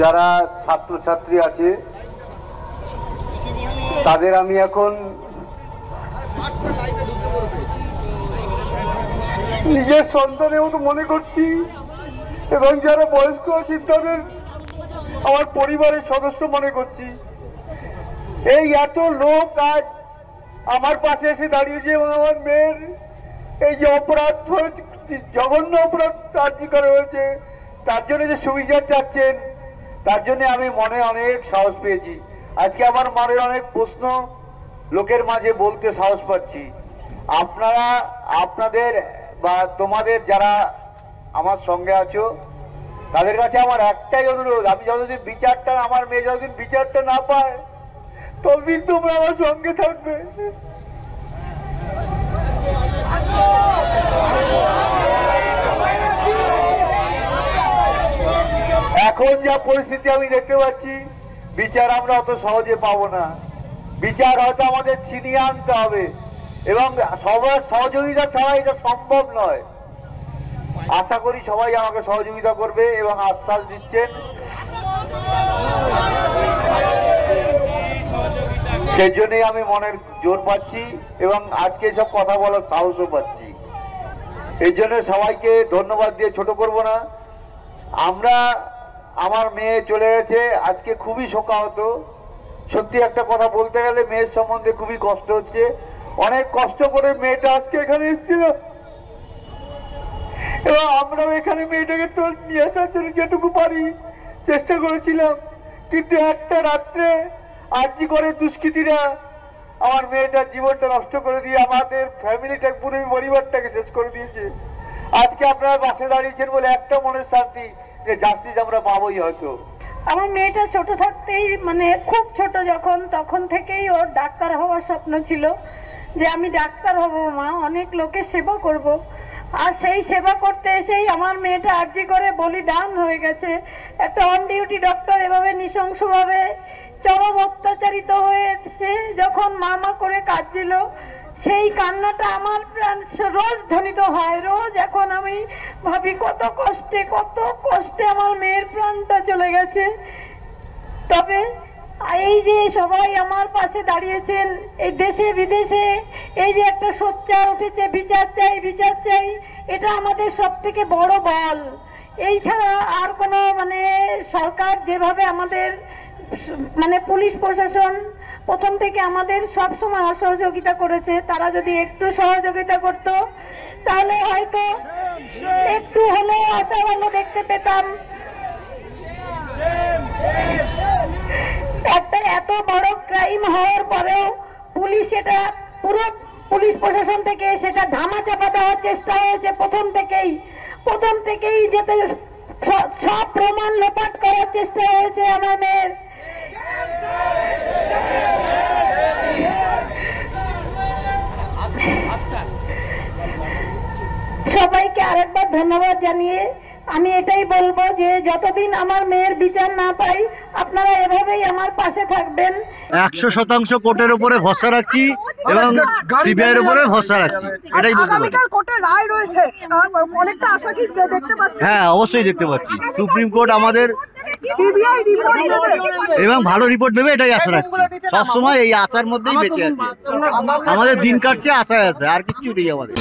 যারা ছাত্রছাত্রী আছে তাদের আমি এখন নিজের সন্তানের মতো মনে করছি, এবং যারা বয়স্ক আছে তাদের আমার পরিবারের সদস্য মনে করছি। এই এত লোক আজ আমার পাশে এসে দাঁড়িয়েছে এবং আমার মেয়ের এই যে অপরাধ, জঘন্য অপরাধ কার্যকর হয়েছে, তার জন্য যে সুবিচার চাচ্ছেন, তার জন্য আমি মনে অনেক সাহস পেয়েছি। আজকে আমার মনের অনেক প্রশ্ন লোকের মাঝে বলতে সাহস পাচ্ছি। আপনারা আপনাদের বা তোমাদের যারা আমার সঙ্গে আছো তাদের কাছে আমার একটাই অনুরোধ, আমি যতদিন বিচারটা, আমার মেয়ে যতদিন বিচারটা না পায় ততদিন তোমরা আমার সঙ্গে থাকবে। এখন যা পরিস্থিতি আমি দেখতে পাচ্ছি, বিচার আমরা অত সহজে পাবো না। বিচার হয়তো আমাদের ছিনিয়ে আনতে হবে, এবং সবার সহযোগিতা ছাড়া এটা সম্ভব নয়। আশা করি সবাই আমাকে সহযোগিতা করবে এবং আশ্বাস দিচ্ছেন, সেই জন্যই আমি মনের জোর পাচ্ছি এবং আজকে সব কথা বলার সাহসও পাচ্ছি। এই জন্য সবাইকে ধন্যবাদ দিয়ে ছোট করব না। আমরা, আমার মেয়ে চলে গেছে, আজকে খুবই শোকাহত। সত্যি একটা কথা বলতে গেলে মেয়ের সম্বন্ধে খুবই কষ্ট হচ্ছে। অনেক কষ্ট করে মেয়েটা আজকে এখানে এসেছিল এবং আমরাও এখানে মেয়েটাকে তো নিয়ে আসার জন্য যেটুকু পারি চেষ্টা করেছিলাম, কিন্তু একটা রাত্রে আরজি করে দুষ্কৃতীরা আমার মেয়েটার জীবনটা নষ্ট করে দিয়ে আমাদের ফ্যামিলিটা, পুরো পরিবারটাকে শেষ করে দিয়েছে। আজকে আপনারা পাশে দাঁড়িয়েছেন বলে একটা মনের শান্তি যে জাস্টিস আমরা পাবোই। হয়তো আমার মেয়েটা ছোট থাকতেই, মানে খুব ছোট যখন, তখন থেকেই ওর ডাক্তার হওয়ার স্বপ্ন ছিল যে আমি ডাক্তার হব মা, অনেক লোকের সেবা করব। আর সেই সেবা করতে এসেই আমার মেয়েটা আরজি করে বলিদান হয়ে গেছে। একটা অন ডিউটি ডক্টর এভাবে নৃশংসভাবে চরম অত্যাচারিত হয়ে সে যখন মা করে কাঁদছিল, সেই কান্নাটা আমার প্রাণ রোজ ধ্বনিত হয়। রোজ এখন আমি ভাবি কত কষ্টে আমার মেয়ের প্রাণটা চলে গেছে। তবে এই যে সবাই আমার পাশে দাঁড়িয়েছেন, এই দেশে বিদেশে এই যে একটা সোচ্চার উঠেছে, বিচার চাই, এটা আমাদের সব থেকে বড় বল। এই ছাড়া আর কোনো, মানে সরকার যেভাবে আমাদের, মানে পুলিশ প্রশাসন প্রথম থেকে আমাদের সব সময় অসহযোগিতা করেছে, তারা যদি একটু সহযোগিতা করত তাহলে হয়তো একটু হলেও আশা ভালো দেখতে পেতাম। একটা এত বড় ক্রাইম হওয়ার পরেও পুলিশ, এটা পুরো পুলিশ প্রশাসন থেকে সেটা ধামা চাপা দেওয়ার চেষ্টা হয়েছে প্রথম থেকেই যাতে সব প্রমাণ লোপাট করার চেষ্টা হয়েছে আমার মেয়ের। সবাইকে আরেকবার ধন্যবাদ জানিয়ে আমি এটাই বলবো যে যতদিন আমার মেয়ের বিচার না পাই আপনারা এভাবেই আমার পাশে থাকবেন। 100% কোর্টের উপরে ভরসা রাখছি এবং সিবিআই এর উপরে ভরসা রাখছি, এটাই বলতে পারি। আগামীকাল কোর্টের রায় রয়েছে, অনেকটা আশা কি দেখতে পাচ্ছেন? হ্যাঁ, অবশ্যই দেখতে পাচ্ছি। সুপ্রিম কোর্ট আমাদের সিবিআই রিপোর্ট দেবে এবং ভালো রিপোর্ট দেবে, এটাই আশা রাখছি। সবসময় এই আশার মধ্যেই বেঁচে আছি, আমাদের দিন কাটছে আশায় আছে, আর কিচ্ছু নেই আমাদের।